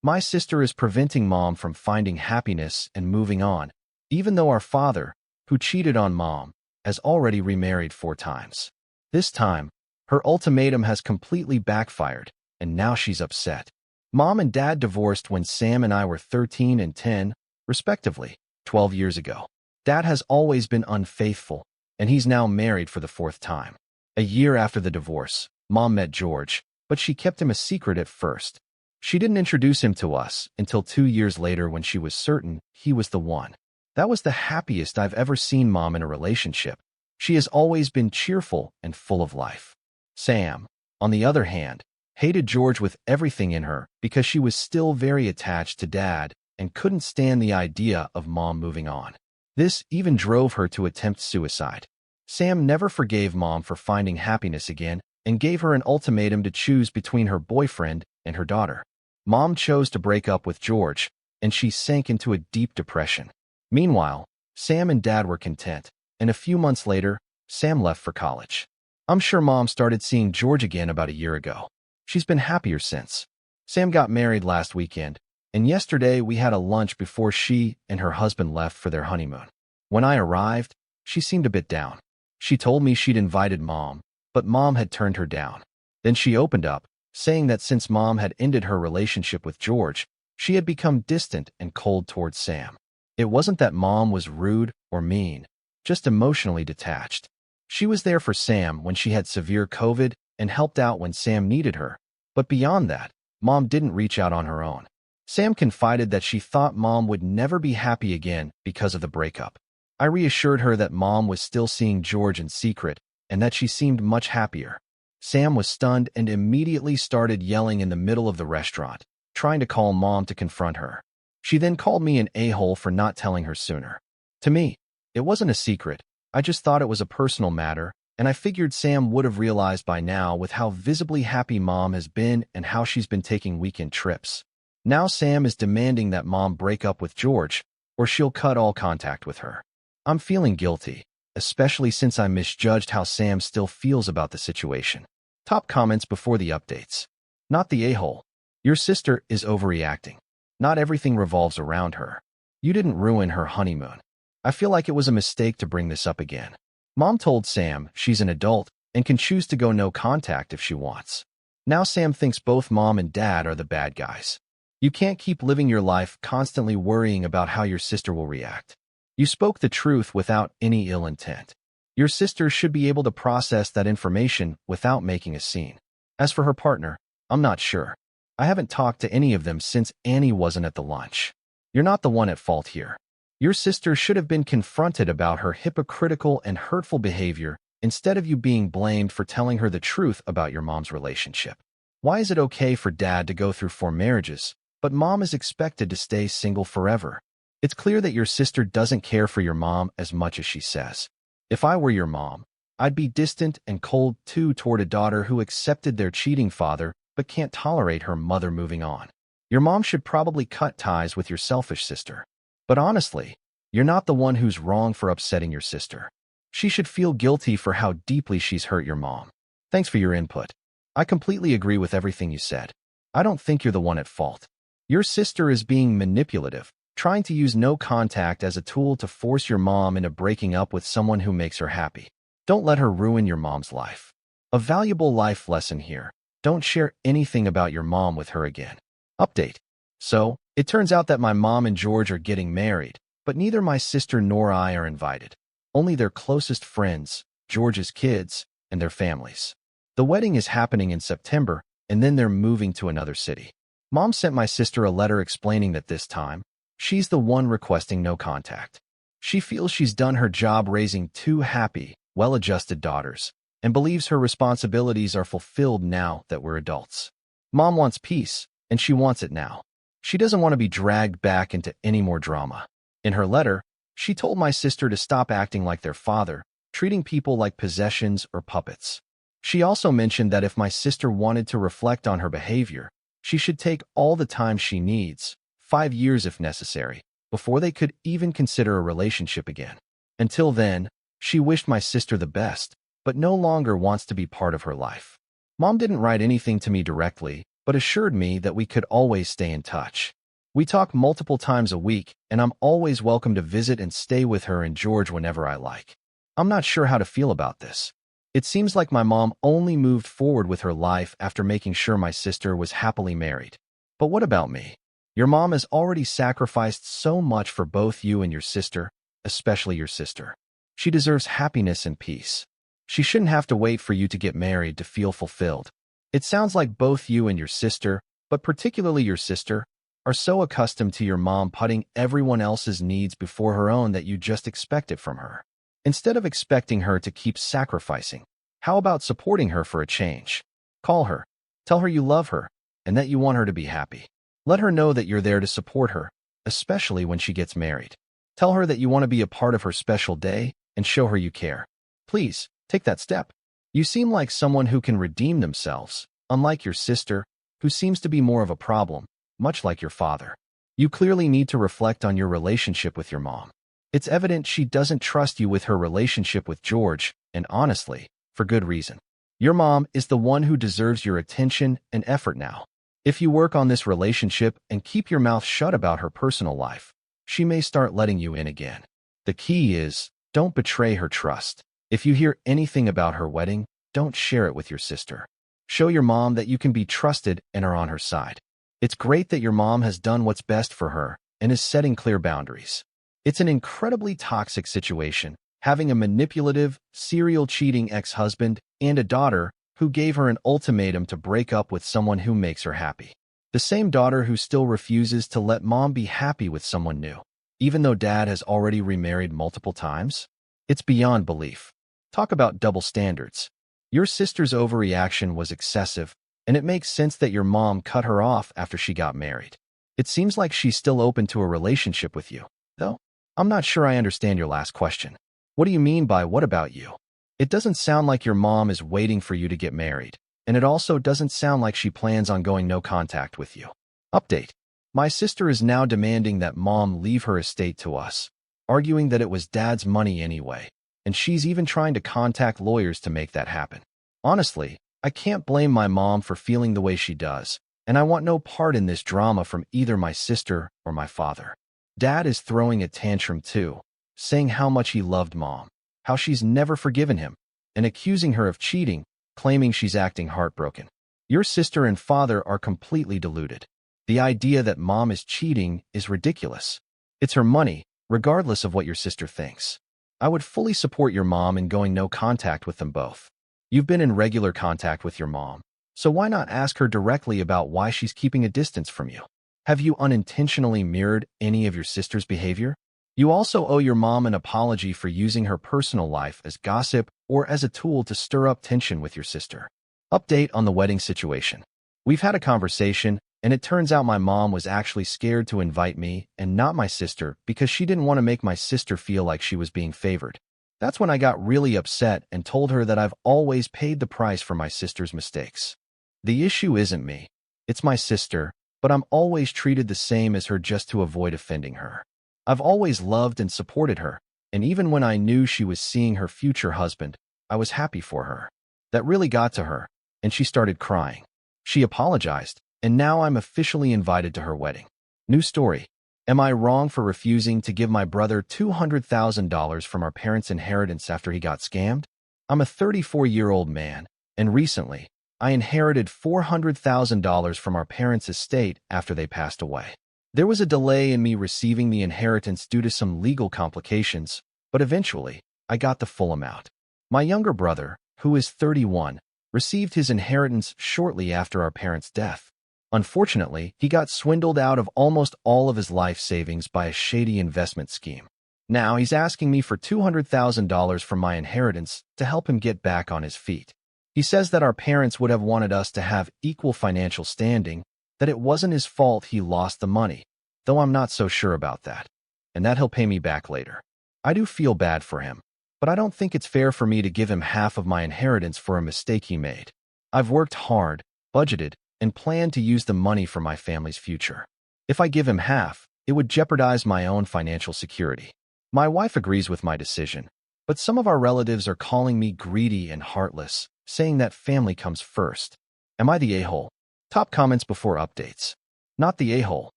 My sister is preventing Mom from finding happiness and moving on, even though our father, who cheated on Mom, has already remarried 4 times. This time, her ultimatum has completely backfired, and now she's upset. Mom and Dad divorced when Sam and I were 13 and 10, respectively, 12 years ago. Dad has always been unfaithful, and he's now married for the 4th time. A year after the divorce, Mom met George, but she kept him a secret at first. She didn't introduce him to us until 2 years later when she was certain he was the one. That was the happiest I've ever seen Mom in a relationship. She has always been cheerful and full of life. Sam, on the other hand, hated George with everything in her because she was still very attached to Dad and couldn't stand the idea of Mom moving on. This even drove her to attempt suicide. Sam never forgave Mom for finding happiness again and gave her an ultimatum to choose between her boyfriend and her daughter. Mom chose to break up with George, and she sank into a deep depression. Meanwhile, Sam and Dad were content, and a few months later, Sam left for college. I'm sure Mom started seeing George again about a year ago. She's been happier since. Sam got married last weekend, and yesterday we had a lunch before she and her husband left for their honeymoon. When I arrived, she seemed a bit down. She told me she'd invited Mom, but Mom had turned her down. Then she opened up, saying that since Mom had ended her relationship with George, she had become distant and cold towards Sam. It wasn't that Mom was rude or mean, just emotionally detached. She was there for Sam when she had severe COVID and helped out when Sam needed her, but beyond that, Mom didn't reach out on her own. Sam confided that she thought Mom would never be happy again because of the breakup. I reassured her that Mom was still seeing George in secret and that she seemed much happier. Sam was stunned and immediately started yelling in the middle of the restaurant, trying to call Mom to confront her. She then called me an a-hole for not telling her sooner. To me, it wasn't a secret. I just thought it was a personal matter, and I figured Sam would have realized by now with how visibly happy Mom has been and how she's been taking weekend trips. Now Sam is demanding that Mom break up with George, or she'll cut all contact with her. I'm feeling guilty, especially since I misjudged how Sam still feels about the situation. Top comments before the updates. Not the a-hole. Your sister is overreacting. Not everything revolves around her. You didn't ruin her honeymoon. I feel like it was a mistake to bring this up again. Mom told Sam she's an adult and can choose to go no contact if she wants. Now Sam thinks both Mom and Dad are the bad guys. You can't keep living your life constantly worrying about how your sister will react. You spoke the truth without any ill intent. Your sister should be able to process that information without making a scene. As for her partner, I'm not sure. I haven't talked to any of them since Annie wasn't at the lunch. You're not the one at fault here. Your sister should have been confronted about her hypocritical and hurtful behavior instead of you being blamed for telling her the truth about your mom's relationship. Why is it okay for Dad to go through 4 marriages, but Mom is expected to stay single forever? It's clear that your sister doesn't care for your mom as much as she says. If I were your mom, I'd be distant and cold too toward a daughter who accepted their cheating father but can't tolerate her mother moving on. Your mom should probably cut ties with your selfish sister. But honestly, you're not the one who's wrong for upsetting your sister. She should feel guilty for how deeply she's hurt your mom. Thanks for your input. I completely agree with everything you said. I don't think you're the one at fault. Your sister is being manipulative, trying to use no contact as a tool to force your mom into breaking up with someone who makes her happy. Don't let her ruin your mom's life. A valuable life lesson here. Don't share anything about your mom with her again. Update. So, it turns out that my mom and George are getting married, but neither my sister nor I are invited. Only their closest friends, George's kids, and their families. The wedding is happening in September, and then they're moving to another city. Mom sent my sister a letter explaining that this time, she's the one requesting no contact. She feels she's done her job raising 2 happy, well-adjusted daughters, and believes her responsibilities are fulfilled now that we're adults. Mom wants peace, and she wants it now. She doesn't want to be dragged back into any more drama. In her letter, she told my sister to stop acting like their father, treating people like possessions or puppets. She also mentioned that if my sister wanted to reflect on her behavior, she should take all the time she needs, 5 years if necessary, before they could even consider a relationship again. Until then, she wished my sister the best, but no longer wants to be part of her life. Mom didn't write anything to me directly, but assured me that we could always stay in touch. We talk multiple times a week, and I'm always welcome to visit and stay with her and George whenever I like. I'm not sure how to feel about this. It seems like my mom only moved forward with her life after making sure my sister was happily married. But what about me? Your mom has already sacrificed so much for both you and your sister, especially your sister. She deserves happiness and peace. She shouldn't have to wait for you to get married to feel fulfilled. It sounds like both you and your sister, but particularly your sister, are so accustomed to your mom putting everyone else's needs before her own that you just expect it from her. Instead of expecting her to keep sacrificing, how about supporting her for a change? Call her, tell her you love her, and that you want her to be happy. Let her know that you're there to support her, especially when she gets married. Tell her that you want to be a part of her special day and show her you care. Please, take that step. You seem like someone who can redeem themselves, unlike your sister, who seems to be more of a problem, much like your father. You clearly need to reflect on your relationship with your mom. It's evident she doesn't trust you with her relationship with George, and honestly, for good reason. Your mom is the one who deserves your attention and effort now. If you work on this relationship and keep your mouth shut about her personal life, she may start letting you in again. The key is, don't betray her trust. If you hear anything about her wedding, don't share it with your sister. Show your mom that you can be trusted and are on her side. It's great that your mom has done what's best for her and is setting clear boundaries. It's an incredibly toxic situation, having a manipulative, serial cheating ex-husband and a daughter who gave her an ultimatum to break up with someone who makes her happy. The same daughter who still refuses to let mom be happy with someone new, even though dad has already remarried multiple times. It's beyond belief. Talk about double standards. Your sister's overreaction was excessive, and it makes sense that your mom cut her off after she got married. It seems like she's still open to a relationship with you, though. I'm not sure I understand your last question. What do you mean by what about you? It doesn't sound like your mom is waiting for you to get married, and it also doesn't sound like she plans on going no contact with you. Update. My sister is now demanding that mom leave her estate to us, arguing that it was dad's money anyway, and she's even trying to contact lawyers to make that happen. Honestly, I can't blame my mom for feeling the way she does, and I want no part in this drama from either my sister or my father. Dad is throwing a tantrum too, saying how much he loved mom, how she's never forgiven him, and accusing her of cheating, claiming she's acting heartbroken. Your sister and father are completely deluded. The idea that mom is cheating is ridiculous. It's her money, regardless of what your sister thinks. I would fully support your mom in going no contact with them both. You've been in regular contact with your mom, so why not ask her directly about why she's keeping a distance from you? Have you unintentionally mirrored any of your sister's behavior? You also owe your mom an apology for using her personal life as gossip or as a tool to stir up tension with your sister. Update on the wedding situation. We've had a conversation, and it turns out my mom was actually scared to invite me and not my sister because she didn't want to make my sister feel like she was being favored. That's when I got really upset and told her that I've always paid the price for my sister's mistakes. The issue isn't me. It's my sister, but I'm always treated the same as her just to avoid offending her. I've always loved and supported her, and even when I knew she was seeing her future husband, I was happy for her. That really got to her, and she started crying. She apologized, and now I'm officially invited to her wedding. New story. Am I wrong for refusing to give my brother $200,000 from our parents' inheritance after he got scammed? I'm a 34-year-old man, and recently, I inherited $400,000 from our parents' estate after they passed away. There was a delay in me receiving the inheritance due to some legal complications, but eventually, I got the full amount. My younger brother, who is 31, received his inheritance shortly after our parents' death. Unfortunately, he got swindled out of almost all of his life savings by a shady investment scheme. Now he's asking me for $200,000 from my inheritance to help him get back on his feet. He says that our parents would have wanted us to have equal financial standing, that it wasn't his fault he lost the money, though I'm not so sure about that, and that he'll pay me back later. I do feel bad for him, but I don't think it's fair for me to give him half of my inheritance for a mistake he made. I've worked hard, budgeted, and planned to use the money for my family's future. If I give him half, it would jeopardize my own financial security. My wife agrees with my decision, but some of our relatives are calling me greedy and heartless, saying that family comes first. Am I the a-hole? Top comments before updates. Not the a-hole.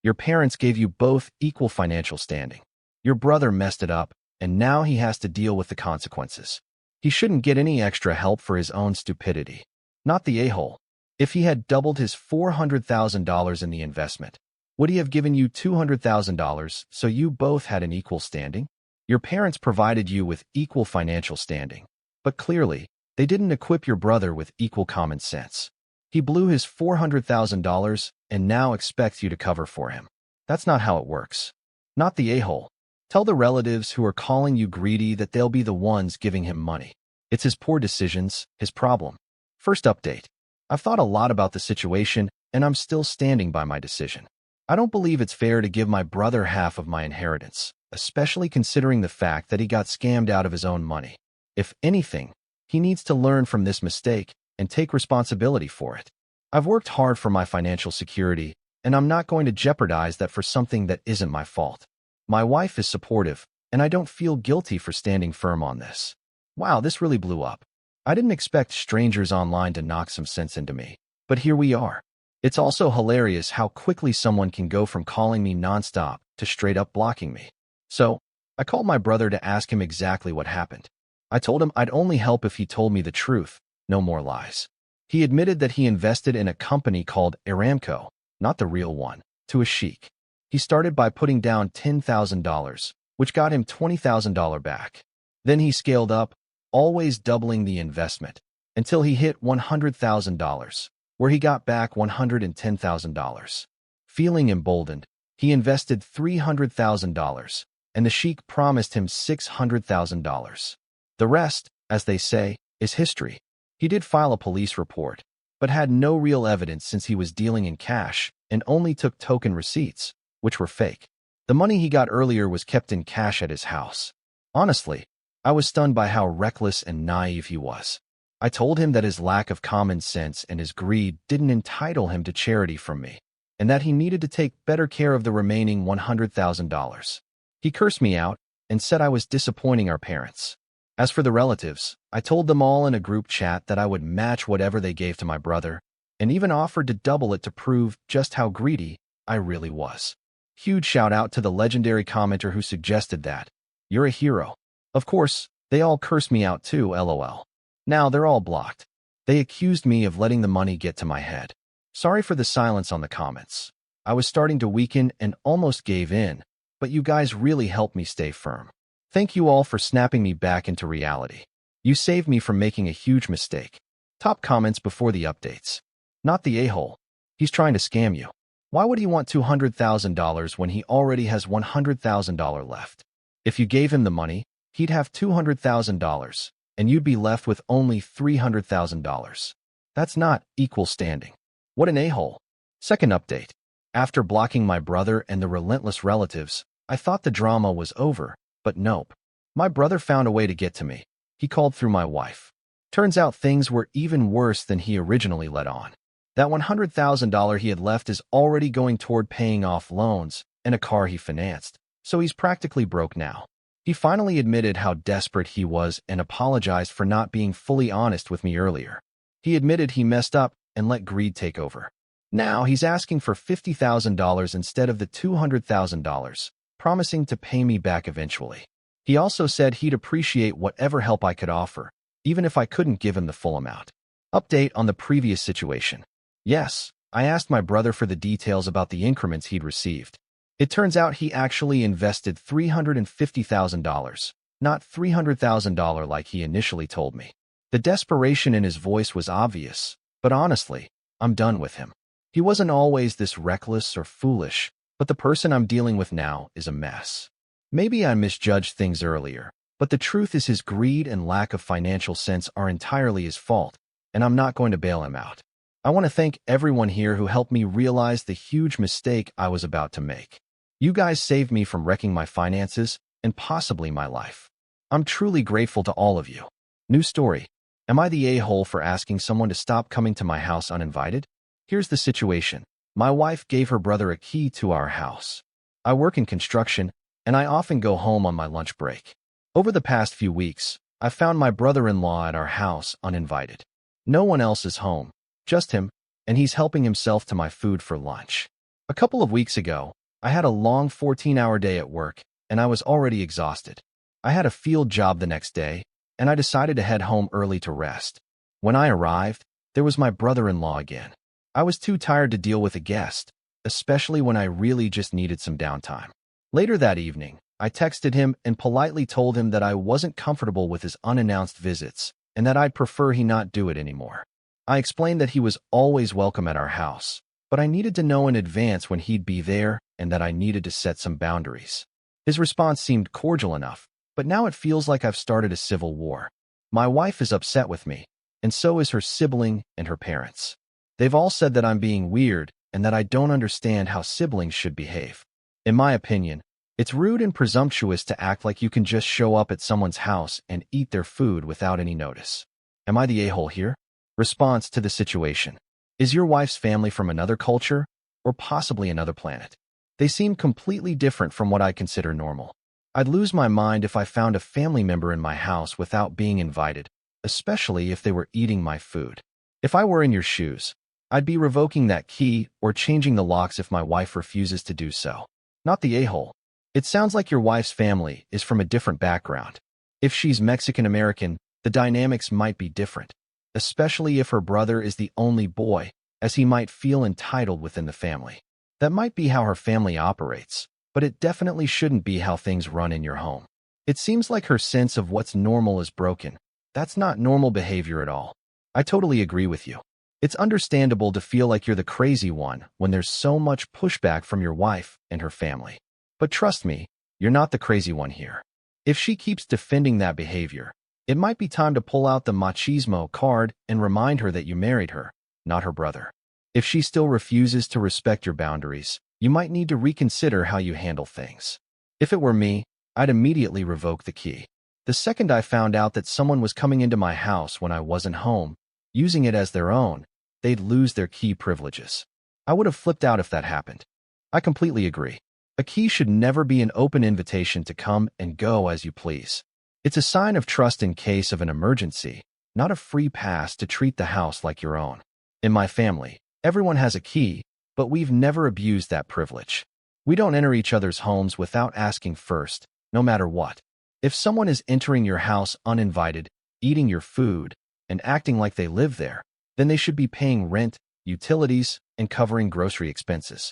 Your parents gave you both equal financial standing. Your brother messed it up, and now he has to deal with the consequences. He shouldn't get any extra help for his own stupidity. Not the a-hole. If he had doubled his $400,000 in the investment, would he have given you $200,000 so you both had an equal standing? Your parents provided you with equal financial standing, but clearly, they didn't equip your brother with equal common sense. He blew his $400,000 and now expects you to cover for him. That's not how it works. Not the a-hole. Tell the relatives who are calling you greedy that they'll be the ones giving him money. It's his poor decisions, his problem. First update. I've thought a lot about the situation, and I'm still standing by my decision. I don't believe it's fair to give my brother half of my inheritance, especially considering the fact that he got scammed out of his own money. If anything, he needs to learn from this mistake and take responsibility for it. I've worked hard for my financial security, and I'm not going to jeopardize that for something that isn't my fault. My wife is supportive, and I don't feel guilty for standing firm on this. Wow, this really blew up. I didn't expect strangers online to knock some sense into me, but here we are. It's also hilarious how quickly someone can go from calling me nonstop to straight up blocking me. So, I called my brother to ask him exactly what happened. I told him I'd only help if he told me the truth, no more lies. He admitted that he invested in a company called Aramco, not the real one, to a sheik. He started by putting down $10,000, which got him $20,000 back. Then he scaled up, always doubling the investment, until he hit $100,000, where he got back $110,000. Feeling emboldened, he invested $300,000, and the sheik promised him $600,000. The rest, as they say, is history. He did file a police report, but had no real evidence since he was dealing in cash and only took token receipts, which were fake. The money he got earlier was kept in cash at his house. Honestly, I was stunned by how reckless and naive he was. I told him that his lack of common sense and his greed didn't entitle him to charity from me, and that he needed to take better care of the remaining $100,000. He cursed me out and said I was disappointing our parents. As for the relatives, I told them all in a group chat that I would match whatever they gave to my brother, and even offered to double it to prove just how greedy I really was. Huge shout out to the legendary commenter who suggested that. You're a hero. Of course, they all cursed me out too, lol. Now they're all blocked. They accused me of letting the money get to my head. Sorry for the silence on the comments. I was starting to weaken and almost gave in, but you guys really helped me stay firm. Thank you all for snapping me back into reality. You saved me from making a huge mistake. Top comments before the updates. Not the a-hole. He's trying to scam you. Why would he want $200,000 when he already has $100,000 left? If you gave him the money, he'd have $200,000, and you'd be left with only $300,000. That's not equal standing. What an a-hole. Second update. After blocking my brother and the relentless relatives, I thought the drama was over, but nope. My brother found a way to get to me. He called through my wife. Turns out things were even worse than he originally let on. That $100,000 he had left is already going toward paying off loans and a car he financed, so he's practically broke now. He finally admitted how desperate he was and apologized for not being fully honest with me earlier. He admitted he messed up and let greed take over. Now he's asking for $50,000 instead of the $200,000, promising to pay me back eventually. He also said he'd appreciate whatever help I could offer, even if I couldn't give him the full amount. Update on the previous situation. Yes, I asked my brother for the details about the increments he'd received. It turns out he actually invested $350,000, not $300,000 like he initially told me. The desperation in his voice was obvious, but honestly, I'm done with him. He wasn't always this reckless or foolish, but the person I'm dealing with now is a mess. Maybe I misjudged things earlier, but the truth is his greed and lack of financial sense are entirely his fault, and I'm not going to bail him out. I want to thank everyone here who helped me realize the huge mistake I was about to make. You guys saved me from wrecking my finances and possibly my life. I'm truly grateful to all of you. New story. Am I the a-hole for asking someone to stop coming to my house uninvited? Here's the situation. My wife gave her brother a key to our house. I work in construction, and I often go home on my lunch break. Over the past few weeks, I found my brother-in-law at our house uninvited. No one else is home, just him, and he's helping himself to my food for lunch. A couple of weeks ago, I had a long 14-hour day at work, and I was already exhausted. I had a field job the next day, and I decided to head home early to rest. When I arrived, there was my brother-in-law again. I was too tired to deal with a guest, especially when I really just needed some downtime. Later that evening, I texted him and politely told him that I wasn't comfortable with his unannounced visits and that I'd prefer he not do it anymore. I explained that he was always welcome at our house, but I needed to know in advance when he'd be there and that I needed to set some boundaries. His response seemed cordial enough, but now it feels like I've started a civil war. My wife is upset with me, and so is her sibling and her parents. They've all said that I'm being weird and that I don't understand how siblings should behave. In my opinion, it's rude and presumptuous to act like you can just show up at someone's house and eat their food without any notice. Am I the a-hole here? Response to the situation. Is your wife's family from another culture or possibly another planet? They seem completely different from what I consider normal. I'd lose my mind if I found a family member in my house without being invited, especially if they were eating my food. If I were in your shoes, I'd be revoking that key or changing the locks if my wife refuses to do so. Not the a-hole. It sounds like your wife's family is from a different background. If she's Mexican-American, the dynamics might be different, especially if her brother is the only boy, as he might feel entitled within the family. That might be how her family operates, but it definitely shouldn't be how things run in your home. It seems like her sense of what's normal is broken. That's not normal behavior at all. I totally agree with you. It's understandable to feel like you're the crazy one when there's so much pushback from your wife and her family. But trust me, you're not the crazy one here. If she keeps defending that behavior, it might be time to pull out the machismo card and remind her that you married her, not her brother. If she still refuses to respect your boundaries, you might need to reconsider how you handle things. If it were me, I'd immediately revoke the key. The second I found out that someone was coming into my house when I wasn't home, using it as their own, they'd lose their key privileges. I would have flipped out if that happened. I completely agree. A key should never be an open invitation to come and go as you please. It's a sign of trust in case of an emergency, not a free pass to treat the house like your own. In my family, everyone has a key, but we've never abused that privilege. We don't enter each other's homes without asking first, no matter what. If someone is entering your house uninvited, eating your food, and acting like they live there, then they should be paying rent, utilities, and covering grocery expenses.